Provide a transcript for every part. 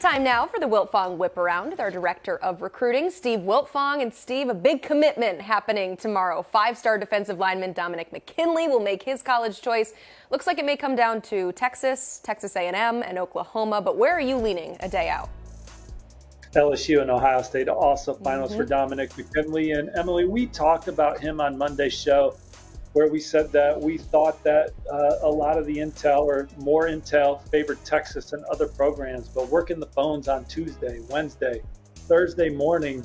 Time now for the Wiltfong Whiparound with our Director of Recruiting, Steve Wiltfong. And Steve, a big commitment happening tomorrow. Five-star defensive lineman Dominick McKinley will make his college choice. Looks like it may come down to Texas, Texas A&M, and Oklahoma. But where are you leaning a day out? LSU and Ohio State are also finals for Dominick McKinley. And Emily, we talked about him on Monday's show, where we said that we thought that a lot of the intel, or more intel, favored Texas and other programs. But working the phones on Tuesday, Wednesday, Thursday morning,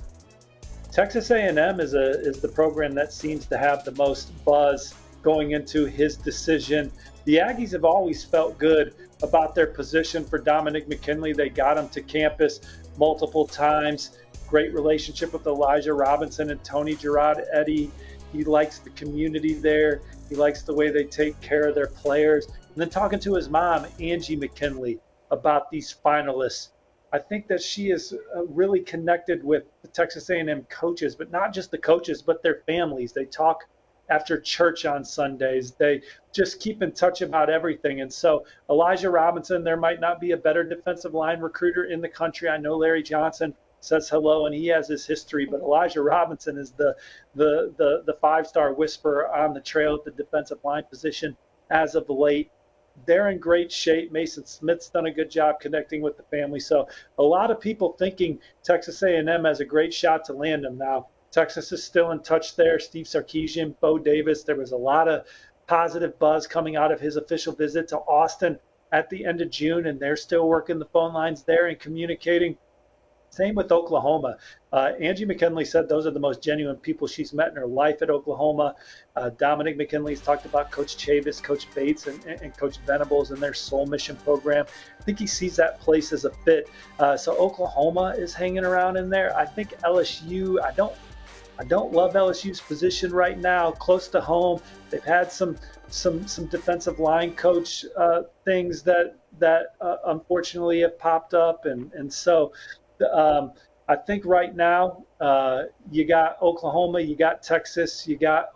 Texas A&M is the program that seems to have the most buzz going into his decision. The Aggies have always felt good about their position for Dominick McKinley. They got him to campus multiple times. Great relationship with Elijah Robinson and Tony Gerard-Eddy. He likes the community there. He likes the way they take care of their players. And then talking to his mom, Angie McKinley, about these finalists, I think that she is really connected with the Texas A&M coaches, but not just the coaches, but their families. They talk after church on Sundays. They just keep in touch about everything. And so Elijah Robinson, there might not be a better defensive line recruiter in the country. I know Larry Johnson says hello, and he has his history, but Elijah Robinson is the five-star whisperer on the trail at the defensive line position as of late. They're in great shape. Mason Smith's done a good job connecting with the family. So a lot of people thinking Texas A&M has a great shot to land him. Now, Texas is still in touch there. Steve Sarkisian, Bo Davis. There was a lot of positive buzz coming out of his official visit to Austin at the end of June, and they're still working the phone lines there and communicating. Same with Oklahoma. Angie McKinley said those are the most genuine people she's met in her life at Oklahoma. Dominick McKinley's talked about Coach Chavis, Coach Bates, and Coach Venables and their Soul Mission program. I think he sees that place as a fit. So Oklahoma is hanging around in there. I think LSU, I don't love LSU's position right now, close to home. They've had some defensive line coach things that unfortunately have popped up, and so I think right now you got Oklahoma, you got Texas, you got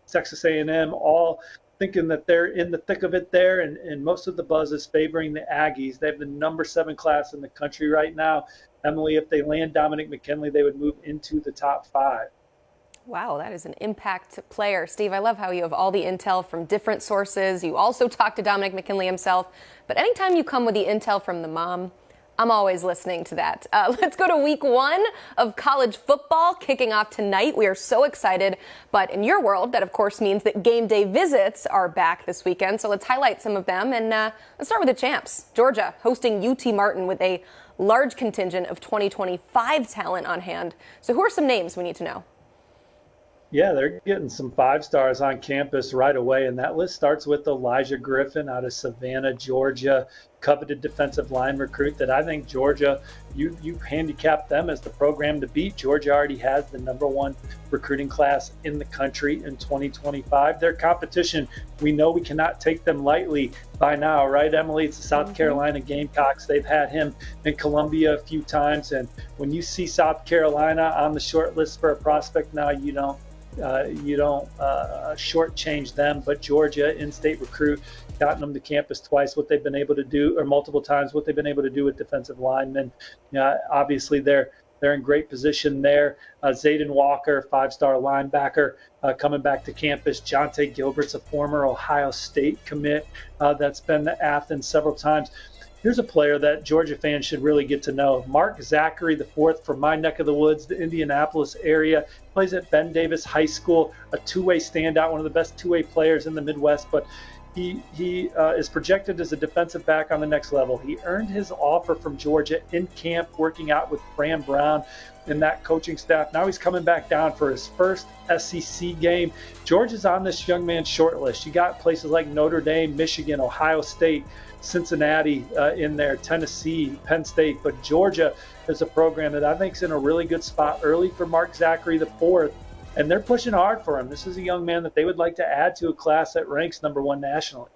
Texas A&M, all thinking that they're in the thick of it there, and most of the buzz is favoring the Aggies. They have the number 7 class in the country right now. Emily, if they land Dominick McKinley, they would move into the top 5. Wow, that is an impact player. Steve, I love how you have all the intel from different sources. You also talk to Dominick McKinley himself. But anytime you come with the intel from the mom, I'm always listening to that. Let's go to week 1 of college football kicking off tonight. We are so excited. But in your world, that of course means that game day visits are back this weekend. So let's highlight some of them. And let's start with the champs. Georgia hosting UT Martin with a large contingent of 2025 talent on hand. So who are some names we need to know? Yeah, they're getting some 5-stars on campus right away, and that list starts with Elijah Griffin out of Savannah, Georgia, coveted defensive line recruit that I think Georgia, you handicapped them as the program to beat. Georgia already has the number 1 recruiting class in the country in 2025. Their competition, we know we cannot take them lightly by now, right, Emily? It's the South Carolina Gamecocks. They've had him in Columbia a few times, and when you see South Carolina on the short list for a prospect now, you don't shortchange them. But Georgia, in-state recruit, gotten them to campus twice, what they've been able to do, or multiple times, what they've been able to do with defensive linemen. Obviously, they're in great position there. Zayden Walker, 5-star linebacker, coming back to campus. Jonte Gilbert's a former Ohio State commit that's been to Athens several times. Here's a player that Georgia fans should really get to know. Mark Zachary, the 4th from my neck of the woods, the Indianapolis area, plays at Ben Davis High School, a two-way standout, one of the best two-way players in the Midwest, but he is projected as a defensive back on the next level. He earned his offer from Georgia in camp, working out with Fran Brown and that coaching staff. Now he's coming back down for his first SEC game. Georgia's on this young man's short list. You got places like Notre Dame, Michigan, Ohio State, Cincinnati in there, Tennessee, Penn State, but Georgia is a program that I think is in a really good spot early for Mark Zachary, the 4th, and they're pushing hard for him. This is a young man that they would like to add to a class that ranks number 1 nationally.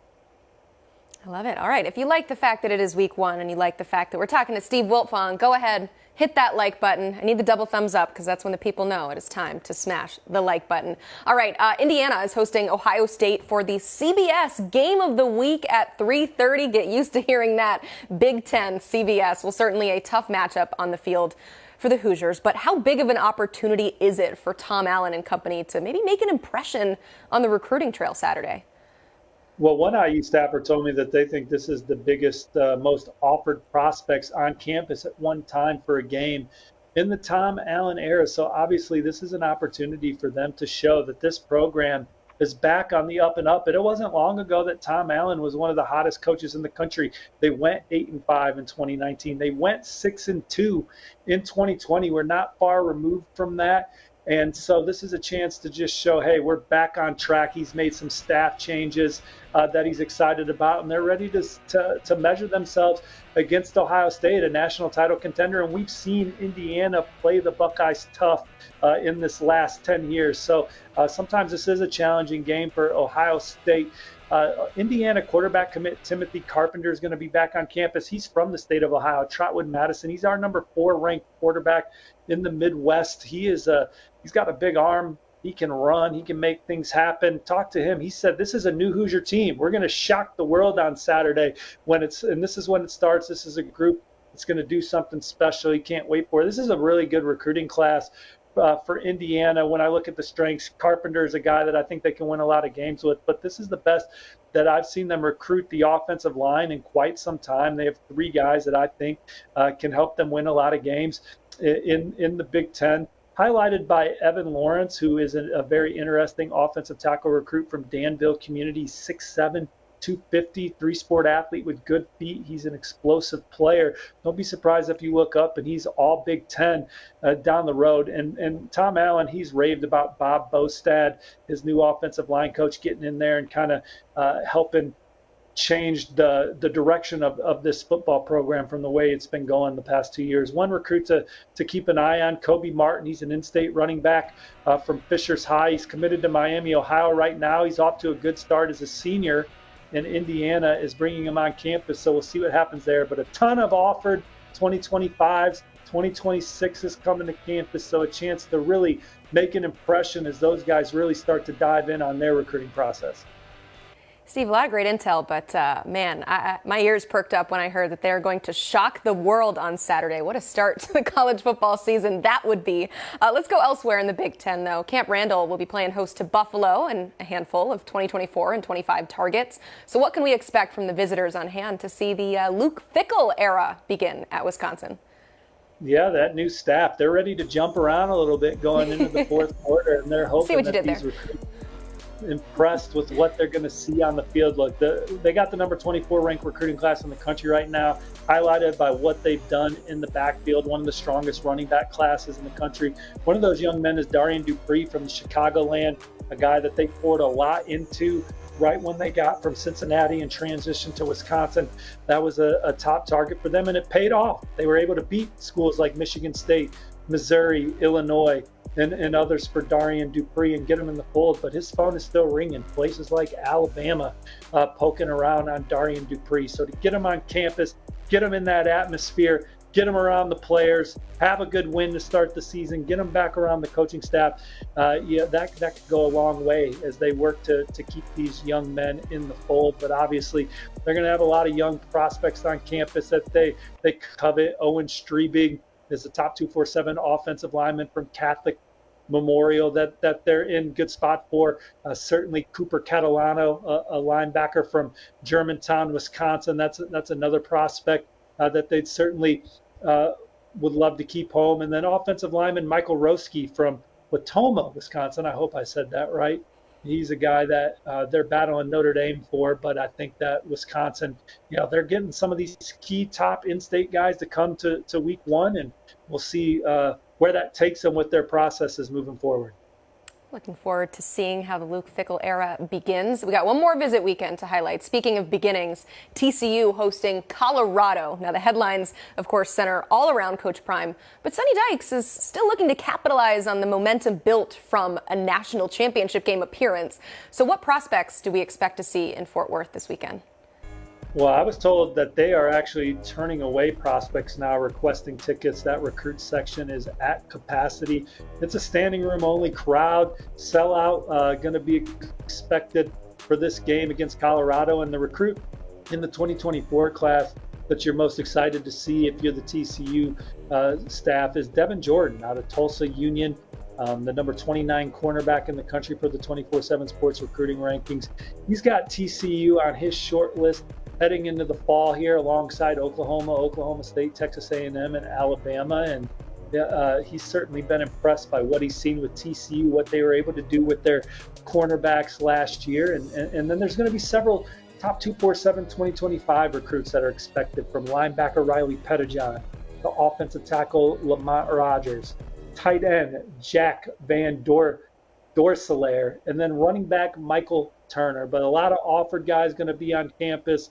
I love it. All right. If you like the fact that it is week 1 and you like the fact that we're talking to Steve Wiltfong, go ahead, hit that like button. I need the double thumbs up because that's when the people know it is time to smash the like button. All right. Indiana is hosting Ohio State for the CBS Game of the Week at 3:30. Get used to hearing that. Big Ten CBS. Well, certainly a tough matchup on the field for the Hoosiers. But how big of an opportunity is it for Tom Allen and company to maybe make an impression on the recruiting trail Saturday? Well, one IU staffer told me that they think this is the biggest, most offered prospects on campus at one time for a game in the Tom Allen era. So obviously this is an opportunity for them to show that this program is back on the up and up. And it wasn't long ago that Tom Allen was one of the hottest coaches in the country. They went 8-5 in 2019. They went 6-2 in 2020. We're not far removed from that. And so this is a chance to just show, hey, we're back on track. He's made some staff changes that he's excited about, and they're ready to measure themselves against Ohio State, a national title contender. And we've seen Indiana play the Buckeyes tough in this last 10 years. So sometimes this is a challenging game for Ohio State. Indiana quarterback commit Timothy Carpenter is going to be back on campus. He's from the state of Ohio, Trotwood Madison. He's our number 4 ranked quarterback in the Midwest. He's got a big arm. He can run. He can make things happen. Talk to him. He said, this is a new Hoosier team. We're going to shock the world on Saturday and this is when it starts. This is a group that's going to do something special. He can't wait for it. This is a really good recruiting class for Indiana. When I look at the strengths, Carpenter is a guy that I think they can win a lot of games with, but this is the best that I've seen them recruit the offensive line in quite some time. They have 3 guys that I think can help them win a lot of games in the Big Ten, highlighted by Evan Lawrence, who is a very interesting offensive tackle recruit from Danville Community, 6'7", 250, 3-sport athlete with good feet. He's an explosive player. Don't be surprised if you look up and he's all Big Ten down the road. And Tom Allen, he's raved about Bob Bostad, his new offensive line coach, getting in there and kind of helping change the direction of this football program from the way it's been going the past 2 years. One recruit to keep an eye on, Kobe Martin. He's an in-state running back from Fishers High. He's committed to Miami, Ohio right now. He's off to a good start as a senior, and Indiana is bringing him on campus, so we'll see what happens there. But a ton of offered 2025s, 2026s coming to campus, so a chance to really make an impression as those guys really start to dive in on their recruiting process. Steve, a lot of great intel, but man, my ears perked up when I heard that they're going to shock the world on Saturday. What a start to the college football season that would be. Let's go elsewhere in the Big Ten, though. Camp Randall will be playing host to Buffalo and a handful of 2024 and 25 targets. So what can we expect from the visitors on hand to see the Luke Fickell era begin at Wisconsin? Yeah, that new staff, they're ready to jump around a little bit going into the fourth quarter, and they're hoping that these recruits impressed with what they're going to see on the field. Look, they got the number 24 ranked recruiting class in the country right now, highlighted by what they've done in the backfield, one of the strongest running back classes in the country. One of those young men is Darian Dupree from the Chicagoland, a guy that they poured a lot into right when they got from Cincinnati and transitioned to Wisconsin. That was a top target for them, and it paid off. They were able to beat schools like Michigan State, Missouri, Illinois, and others for Darian Dupree and get him in the fold. But his phone is still ringing. Places like Alabama poking around on Darian Dupree. So to get him on campus, get him in that atmosphere, get him around the players, have a good win to start the season, get him back around the coaching staff, that could go a long way as they work to keep these young men in the fold. But obviously, they're going to have a lot of young prospects on campus that they covet. Owen Strebig is the top 247 offensive lineman from Catholic Memorial that they're in good spot for. Certainly Cooper Catalano, a linebacker from Germantown, Wisconsin. That's another prospect that they'd certainly would love to keep home. And then offensive lineman Michael Roski from Watoma, Wisconsin. I hope I said that right. He's a guy that they're battling Notre Dame for, but I think that Wisconsin, they're getting some of these key top in-state guys to come to week 1, and we'll see where that takes them with their processes moving forward. Looking forward to seeing how the Luke Fickell era begins. We got one more visit weekend to highlight. Speaking of beginnings, TCU hosting Colorado. Now the headlines, of course, center all around Coach Prime, but Sonny Dykes is still looking to capitalize on the momentum built from a national championship game appearance. So what prospects do we expect to see in Fort Worth this weekend? Well, I was told that they are actually turning away prospects now, requesting tickets. That recruit section is at capacity. It's a standing room only crowd, sellout, going to be expected for this game against Colorado. And the recruit in the 2024 class that you're most excited to see if you're the TCU staff is Devin Jordan out of Tulsa Union. The number 29 cornerback in the country for the 24/7 Sports recruiting rankings. He's got TCU on his short list heading into the fall here alongside Oklahoma, Oklahoma State, Texas A&M, and Alabama. And he's certainly been impressed by what he's seen with TCU, what they were able to do with their cornerbacks last year. And then there's going to be several top 247 2025 recruits that are expected, from linebacker Riley Pettijohn to offensive tackle Lamont Rogers, tight end Jack Van Dorselaer, and then running back Michael Turner. But a lot of offered guys going to be on campus.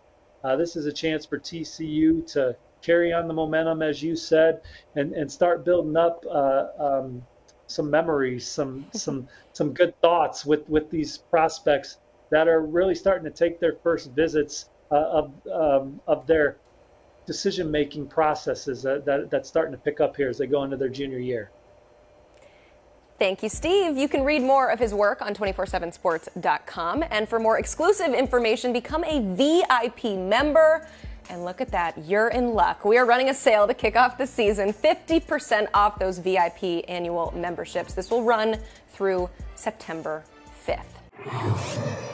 This is a chance for TCU to carry on the momentum, as you said, and start building up some memories, some good thoughts with these prospects that are really starting to take their first visits of their decision-making processes that's starting to pick up here as they go into their junior year. Thank you, Steve. You can read more of his work on 247sports.com. And for more exclusive information, become a VIP member. And look at that, you're in luck. We are running a sale to kick off the season, 50% off those VIP annual memberships. This will run through September 5th.